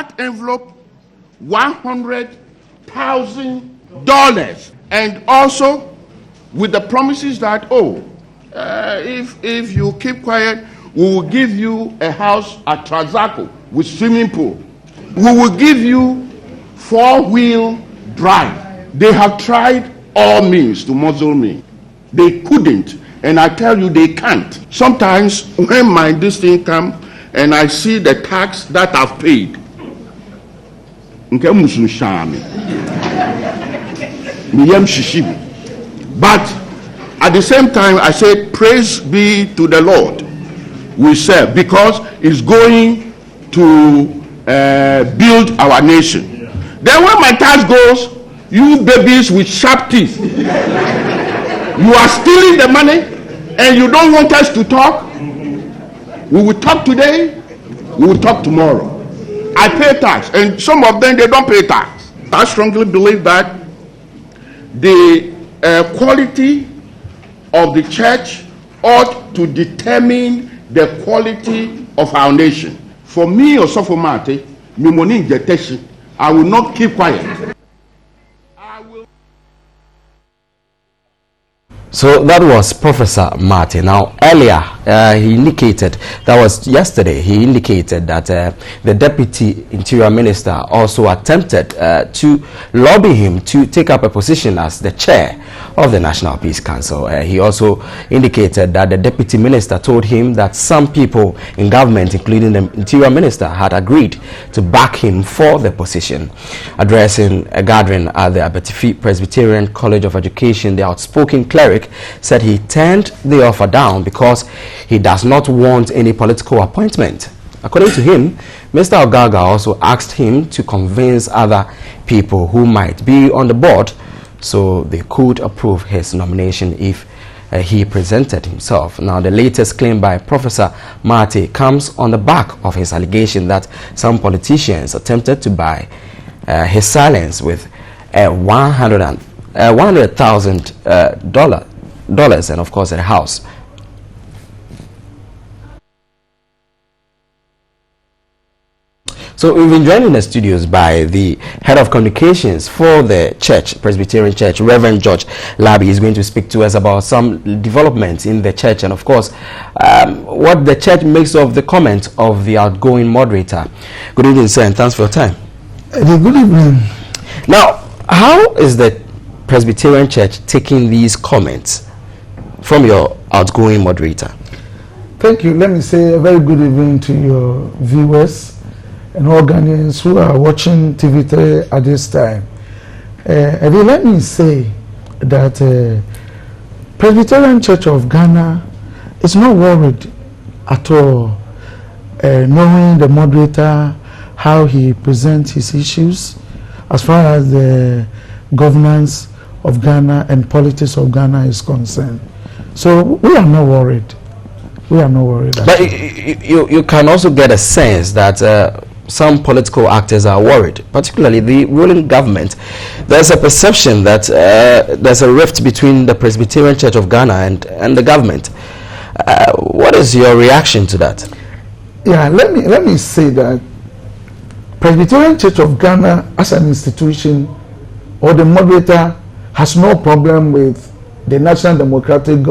that envelope $100,000, and also with the promises that if you keep quiet, we will give you a house at Trazaco with swimming pool. We will give you 4-wheel drive. They have tried all means to muzzle me. They couldn't, and I tell you they can't. Sometimes when this thing comes and I see the tax that I've paid, but at the same time I say, praise be to the Lord we serve, because it's going to build our nation. Then when my tax goes, you babies with sharp teeth, you are stealing the money and you don't want us to talk. We will talk today, we will talk tomorrow. I pay tax, and some of them, they don't pay tax. I strongly believe that the quality of the church ought to determine the quality of our nation. For me, or so for Mate, I will not keep quiet. So that was Professor Martin. Now, earlier, he indicated, that was yesterday, he indicated that the Deputy Interior Minister also attempted to lobby him to take up a position as the chair of the National Peace Council. He also indicated that the Deputy Minister told him that some people in government, including the Interior Minister, had agreed to back him for the position. Addressing a gathering at the Abetifi Presbyterian College of Education, the outspoken cleric said he turned the offer down because he does not want any political appointment. According to him, Mr. Ogaga also asked him to convince other people who might be on the board so they could approve his nomination if he presented himself. Now, the latest claim by Professor Marty comes on the back of his allegation that some politicians attempted to buy his silence with $100,000 and of course a house. So we've been joined in the studios by the head of communications for the church, Presbyterian Church, Reverend George Labi. Is going to speak to us about some developments in the church and of course what the church makes of the comment of the outgoing moderator. Good evening, sir, and thanks for your time. Good evening. Now, how is the Presbyterian Church taking these comments from your outgoing moderator? Thank you. Let me say a very good evening to your viewers and all Ghanaians who are watching TV3 at this time. Let me say that Presbyterian Church of Ghana is not worried at all, knowing the moderator, how he presents his issues as far as the governance of Ghana and politics of Ghana is concerned. So we are not worried. We are not worried. But you can also get a sense that some political actors are worried, particularly the ruling government. There's a perception that there's a rift between the Presbyterian Church of Ghana and the government. What is your reaction to that? Yeah, let me say that Presbyterian Church of Ghana as an institution or the moderator has no problem with the National Democratic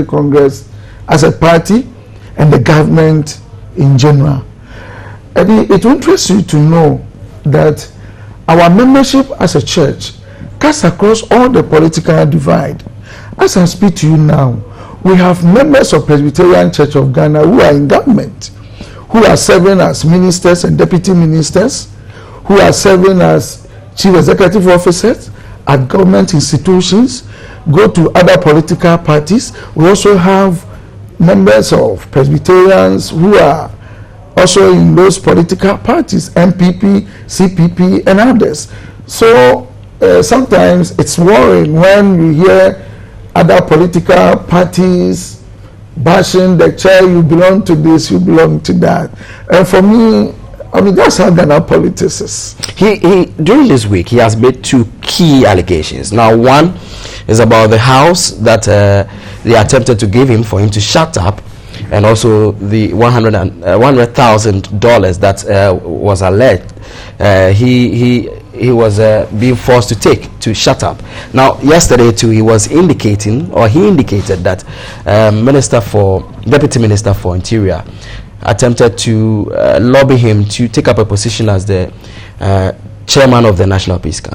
Congress as a party and the government in general. And it interests you to know that our membership as a church cuts across all the political divide. As I speak to you now, we have members of Presbyterian Church of Ghana who are in government, who are serving as ministers and deputy ministers, who are serving as chief executive officers at government institutions, go to other political parties. We also have members of Presbyterians who are also in those political parties, MPP, CPP, and others. So sometimes it's worrying when you hear other political parties bashing the chair, you belong to this, you belong to that. And for me, I mean, that's how Ghana politics is. He during this week, he has made two key allegations. Now, one is about the house that they attempted to give him for him to shut up. and also the $100,000 that was alleged he was being forced to take to shut up. Now, yesterday too, he indicated that Deputy Minister for Interior attempted to lobby him to take up a position as the chairman of the National Peace Council.